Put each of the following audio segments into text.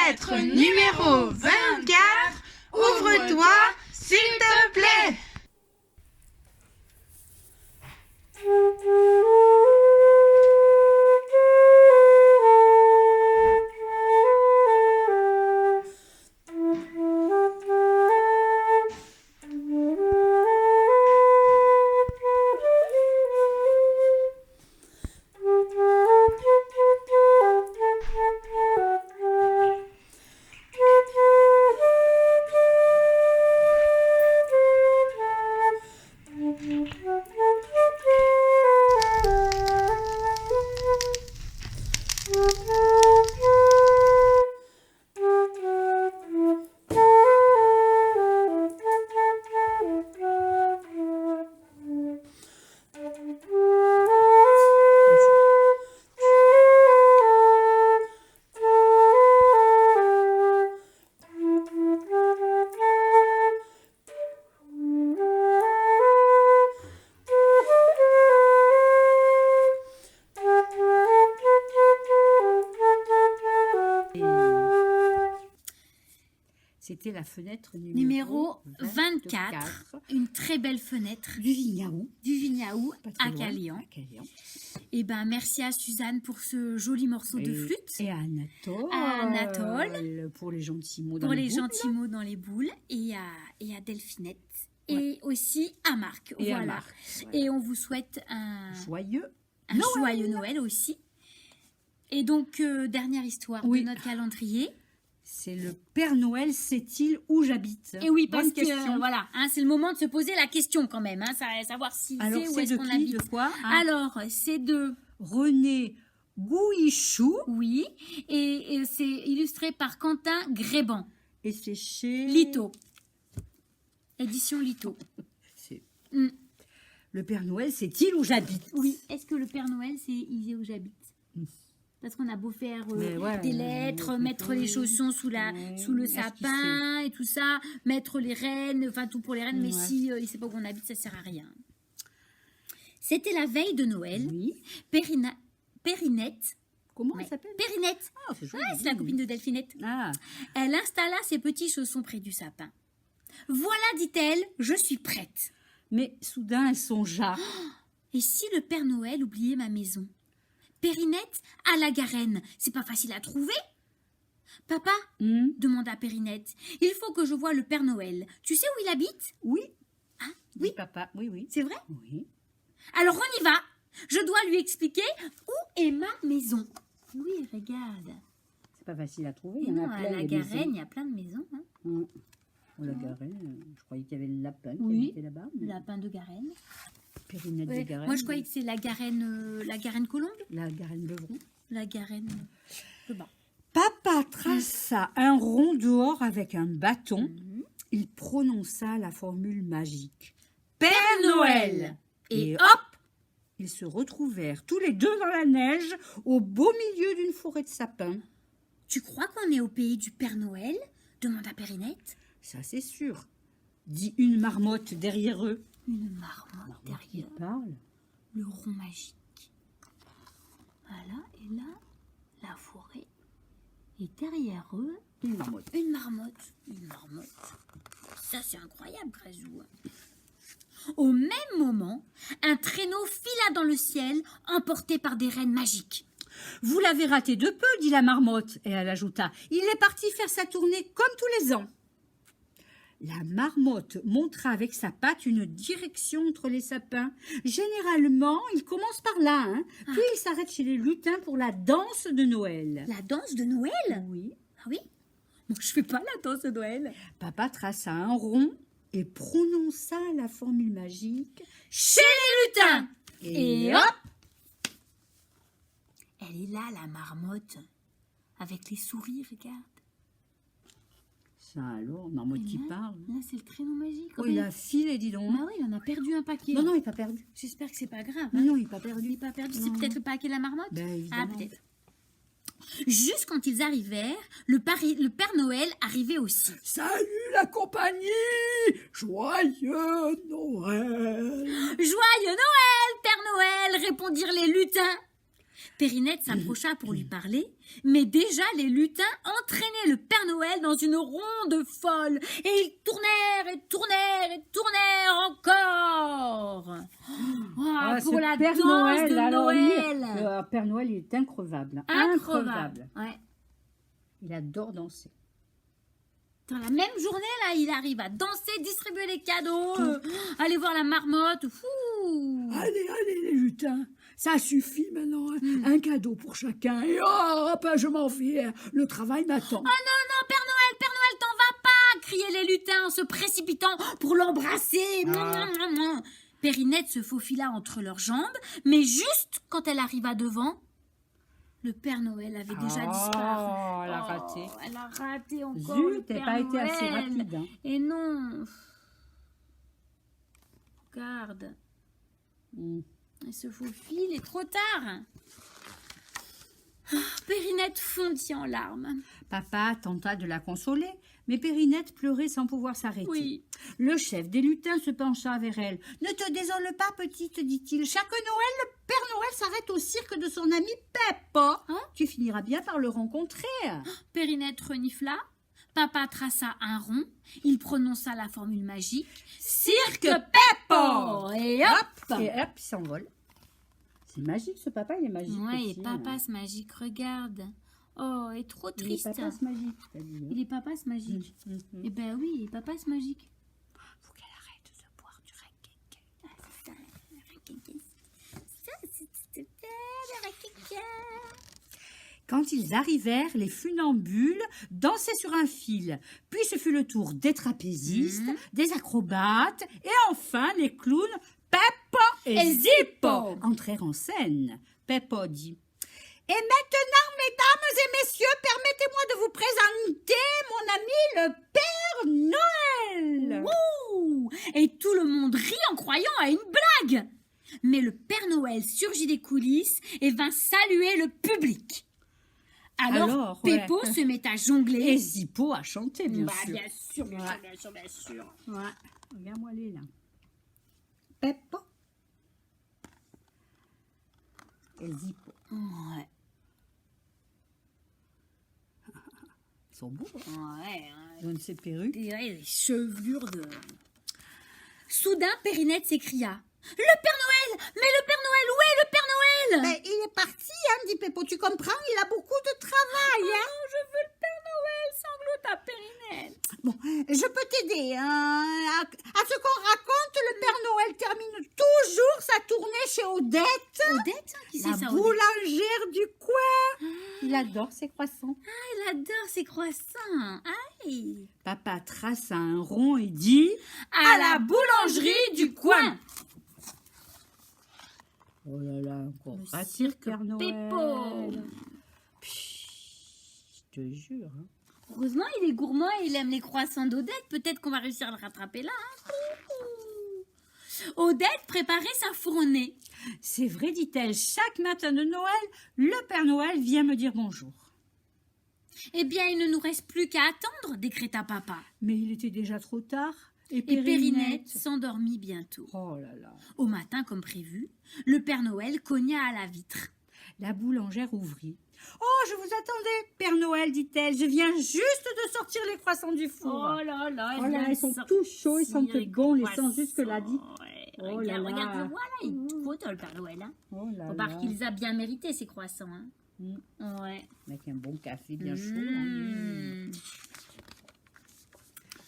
fenêtre numéro 24, ouvre-toi, s'il te plaît. C'était la fenêtre numéro 24, une très belle fenêtre du Vignaou à Calian. Et ben merci à Suzanne pour ce joli morceau de flûte. Et à Anatole pour les gentils mots dans les boules. Et à Delphinette. Et aussi à Marc. Voilà. Et on vous souhaite un joyeux Noël aussi. Et donc, dernière histoire de notre calendrier. C'est le Père Noël sait-il où j'habite? Et oui, parce que voilà, c'est le moment de se poser la question quand même, savoir si c'est où est-ce qu'on habite. De quoi, Alors, c'est de René Gouichou. Oui, et c'est illustré par Quentin Gréban. Et c'est chez Lito. Édition Lito. Le Père Noël sait-il où j'habite? Oui, est-ce que le Père Noël sait où j'habite? Parce qu'on a beau faire des lettres, mettre les chaussons sous le sapin et tout ça, mettre les rennes, enfin tout pour les rennes, mais si il ne sait pas où on habite, ça ne sert à rien. C'était la veille de Noël. Oui. Périnette. Comment elle s'appelle? Périnette. C'est la copine de Delphinette. Elle installa ses petits chaussons près du sapin. Voilà, dit-elle, je suis prête. Mais soudain, elle songea. Et si le Père Noël oubliait ma maison? Périnette à la Garenne, c'est pas facile à trouver. Papa, demanda Périnette, il faut que je voie le Père Noël. Tu sais où il habite? Oui. Oui, papa, oui. C'est vrai? Oui. Alors on y va. Je dois lui expliquer où est ma maison. Oui, regarde. C'est pas facile à trouver. Il y en a plein. À la Garenne, il y a plein de maisons. La Garenne, je croyais qu'il y avait le lapin qui était là-bas. Le lapin de Garenne. Périnette de Garenne. Moi, je croyais que c'est la Garenne Colombe. La Garenne Beuvron. La Garenne le bas. Papa traça un rond dehors avec un bâton. Il prononça la formule magique. Père Noël! Et hop! Ils se retrouvèrent tous les deux dans la neige, au beau milieu d'une forêt de sapins. Tu crois qu'on est au pays du Père Noël? Demanda Périnette. Ça, c'est sûr, dit une marmotte derrière eux. Une marmotte derrière. Parle. Le rond magique. Voilà, et là, la forêt. Et derrière eux, une marmotte. Une marmotte. Ça, c'est incroyable, Grésou. Au même moment, un traîneau fila dans le ciel, emporté par des rennes magiques. Vous l'avez raté de peu, dit la marmotte, et elle ajouta. Il est parti faire sa tournée comme tous les ans. La marmotte montra avec sa patte une direction entre les sapins. Généralement, il commence par là, puis il s'arrête chez les lutins pour la danse de Noël. La danse de Noël? Oui. Ah oui? Moi, je fais pas la danse de Noël. Papa traça un rond et prononça la formule magique. Chez les lutins! Et hop! Elle est là, la marmotte, avec les souris, regarde. Ça alors, marmotte qui parle. Là, c'est le traîneau magique. Oh, il a filé, dis donc. Bah oui, il en a perdu un paquet. Non, il n'est pas perdu. J'espère que c'est pas grave. Non, il n'est pas perdu. Il n'est pas perdu. C'est peut-être le paquet de la marmotte? Évidemment. Peut-être. Juste quand ils arrivèrent, le Père Noël arrivait aussi. Salut la compagnie! Joyeux Noël! Joyeux Noël, Père Noël, répondirent les lutins. Périnette s'approcha pour lui parler, mais déjà les lutins entraînaient le Père Noël dans une ronde folle, et ils tournèrent et tournèrent et tournèrent encore. Pour la Père danse Noël, de alors, Noël. le Père Noël, il est increvable. Increvable. Ouais. Il adore danser. Dans la même journée, là, il arrive à danser, distribuer les cadeaux, aller voir la marmotte. Fou. Allez, les lutins, ça suffit maintenant. Hein. Un cadeau pour chacun. Et hop, je m'en vais. Le travail m'attend. Ah non, Père Noël, t'en vas pas, criaient les lutins en se précipitant pour l'embrasser. Périnette se faufila entre leurs jambes, mais juste quand elle arriva devant, le Père Noël avait déjà disparu. Elle a raté. Elle a raté encore. Zut, le elle n'a Père pas été assez Noël. rapide. Hein. Et non. Regarde. Elle se faufile et trop tard. Périnette fondit en larmes. Papa tenta de la consoler, mais Périnette pleurait sans pouvoir s'arrêter. Oui. Le chef des lutins se pencha vers elle. « Ne te désole pas, petite, dit-il. Chaque Noël, le Père Noël s'arrête au cirque de son ami Peppa. Hein? Tu finiras bien par le rencontrer. » Périnette renifla. Papa traça un rond. Il prononça la formule magique. Cirque Peppa. Et hop. Et hop, il s'envole. C'est magique, ce papa, il est magique Ouais, aussi. et papa ce magique, regarde. Oh, il est trop Il est triste. papa, c'est magique. t'as dit, hein. Il est papa ce magique. Eh ben oui, il est papa ce magique. Faut qu'elle arrête de boire du raquette. Ah, c'est ça, le raquette. Ça, c'est le raquette. Quand ils arrivèrent, les funambules dansaient sur un fil. Puis ce fut le tour des trapézistes, des acrobates et enfin les clowns Peppa et Zippo entrèrent en scène. Peppa dit « Et maintenant, mesdames et messieurs, permettez-moi de vous présenter mon ami le Père Noël. » Ouh! Et tout le monde rit en croyant à une blague. Mais le Père Noël surgit des coulisses et vint saluer le public. Alors Peppo se met à jongler. Et Zippo a chanté, bien sûr. Bien sûr, bien sûr. Ouais. Regarde-moi les là. Peppa et Zippo. Ouais. Ils sont beaux. Ouais. Ils ont ces perruques. Les chevelures de... Soudain, Périnette s'écria. Le Père Noël! Mais le Père Noël, où est le Père Noël? Mais il est parti, hein, dit Peppo. Tu comprends, il a beaucoup de travail. Hein. Oh, je veux le Père Noël, sanglota Périnette. Bon, je peux t'aider. Hein. À ce qu'on raconte, le Père Noël termine toujours sa tournée chez Odette. Odette? Qui c'est La ça, Odette? boulangère du coin. Il adore ses croissants. Ah, il adore ses croissants. Aïe. Papa trace un rond et dit À la boulangerie du coin. Oh là là, encore Le raté, cirque Père Noël. Peppo. Je te jure. Hein. Heureusement, il est gourmand et il aime les croissants d'Odette. Peut-être qu'on va réussir à le rattraper là. Hein. Odette préparait sa fournée. C'est vrai, dit-elle, chaque matin de Noël, le Père Noël vient me dire bonjour. Eh bien, il ne nous reste plus qu'à attendre, décréta papa. Mais il était déjà trop tard. Et Périnette s'endormit bientôt. Oh là là. Au matin, comme prévu, le Père Noël cogna à la vitre. La boulangère ouvrit. « Oh, je vous attendais, Père Noël, dit-elle. Je viens juste de sortir les croissants du four. Oh là là, Oh là, ils sont tout chauds, ils sentent bon, les sent jusque là, dit. Ouais, Oh regarde, là là. regarde, le voilà, il est tout content, le Père Noël. Hein. Oh là Remarque là. qu'il les a bien mérités, ces croissants. Hein. Ouais. Avec un bon café bien chaud. Hein. Mmh.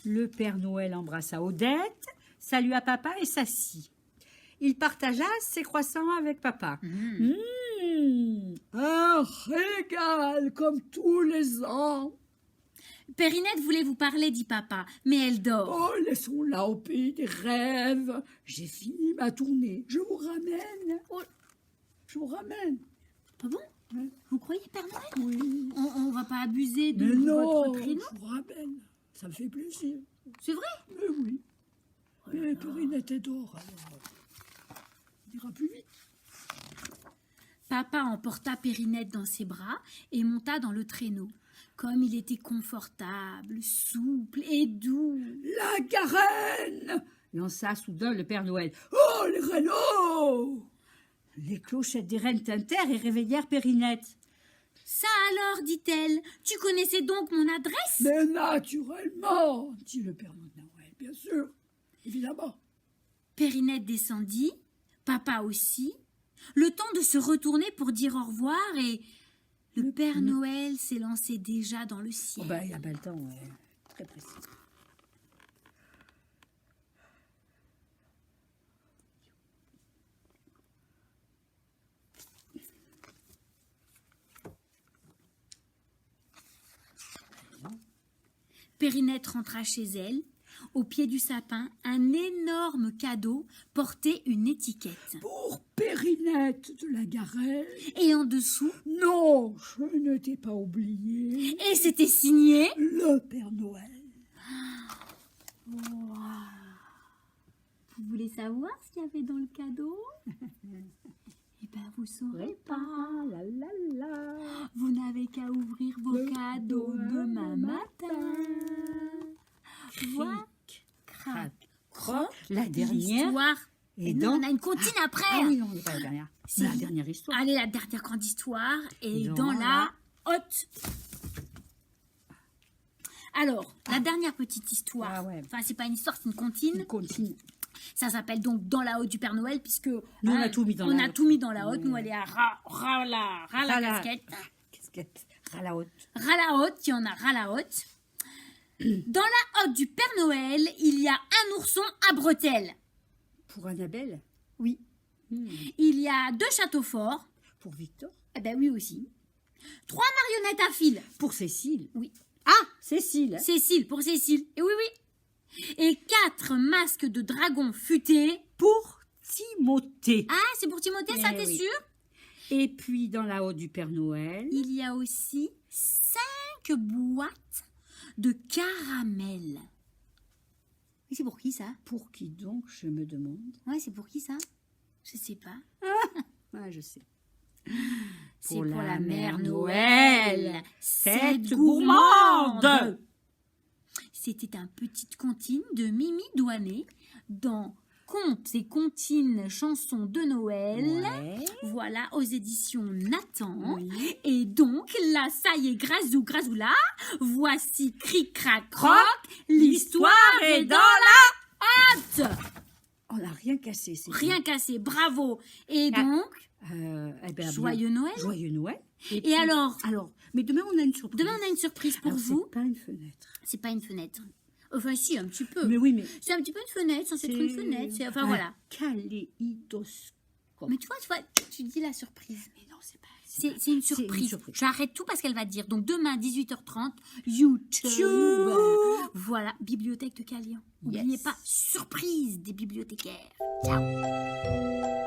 Le Père Noël embrassa Odette, salua papa et s'assit. Il partagea ses croissants avec papa. Un régal comme tous les ans. Périnette voulait vous parler, dit papa, mais elle dort. Oh, laissons-la au pays des rêves. J'ai fini ma tournée. Je vous ramène. Oh. Je vous ramène. Pas bon? Ouais. Vous croyez, Père Noël? Oui. On va pas abuser de Mais non, votre prénom? je vous ramène. Ça me fait plaisir. C'est vrai? Mais oui. Mais Périnette est dehors, alors. On ira plus vite. Papa emporta Périnette dans ses bras et monta dans le traîneau. Comme il était confortable, souple et doux. La garenne! Lança soudain le Père Noël. Oh, les rênes! Les clochettes des reines tintèrent et réveillèrent Périnette. Ça alors, dit-elle, tu connaissais donc mon adresse? Mais naturellement, dit le Père Noël, bien sûr, évidemment. Périnette descendit, papa aussi, le temps de se retourner pour dire au revoir et le Père Noël s'élançait déjà dans le ciel. Oh ben, il n'y a pas le temps, très précis. Périnette rentra chez elle. Au pied du sapin, un énorme cadeau portait une étiquette. Pour Périnette de la Garenne. Et en dessous, Non, je ne t'ai pas oublié. et c'était signé. Le Père Noël. Vous voulez savoir ce qu'il y avait dans le cadeau? Eh bien, vous saurez pas. La la la. Vous n'avez qu'à ouvrir vos cadeaux demain matin. Voilà. Crac, croc, la dernière. L'histoire. Et Non, dans... on a une comptine après. Ah oui, non, on n'est pas la dernière. Si. La dernière histoire. Allez, la dernière grande histoire est Dans dans la la hotte. Alors, la dernière petite histoire. Ah ouais. Enfin, c'est pas une histoire, c'est une comptine. On continue. Ça s'appelle donc Dans la hotte du Père Noël, puisque Nous, on a tout mis dans on la a hotte. tout mis dans la hotte. Ouais. Nous, elle est à ras la casquette. Casquette. Ras la haute. Ras la hotte, il y en a ras la hotte. Dans la hotte du Père Noël, il y a un ourson à bretelles. Pour Annabelle. Oui. Il y a 2 châteaux forts. Pour Victor. Eh ben oui aussi. 3 marionnettes à fil. Pour Cécile. Oui. Ah, Cécile. Cécile, pour Cécile. Et oui, oui. Et 4 masques de dragon futés. Pour Timothée. Ah, c'est pour Timothée, ça, Eh t'es oui. sûr? Et puis, dans la haute du Père Noël. Il y a aussi 5 boîtes de caramel. Et c'est pour qui, ça? Pour qui donc, je me demande. Ouais, c'est pour qui, ça? Je sais pas. Ah, je sais. C'est Pour pour la la mère mère Noël. Noël, Cette cette gourmande. gourmande. C'était un petit comptine de Mimi Douanet dans Contes et comptines chansons de Noël. Ouais. Voilà, aux éditions Nathan. Oui. Et donc, là, ça y est, grazou, grazou, là. Voici Cric, Crac, Croc. L'histoire est dans la hotte. On n'a rien cassé. C'est Rien cassé, bravo. Et Ah. donc, Eh ben, joyeux Noël. Joyeux Noël. Et puis- alors, mais demain, on a une surprise. demain, on a une surprise pour Alors, vous. C'est pas une fenêtre. C'est pas une fenêtre. Enfin, si, un petit peu. Mais oui, mais... C'est un petit peu une fenêtre, censé être une fenêtre. Enfin, un voilà. kaléidoscope. Mais tu vois, tu dis la surprise. Mais non, c'est pas... C'est une c'est une surprise. surprise. J'arrête tout parce qu'elle va dire. Donc, demain, 18h30, YouTube. Voilà, bibliothèque de Calian. N'oubliez Yes. pas, surprise des bibliothécaires. Ciao.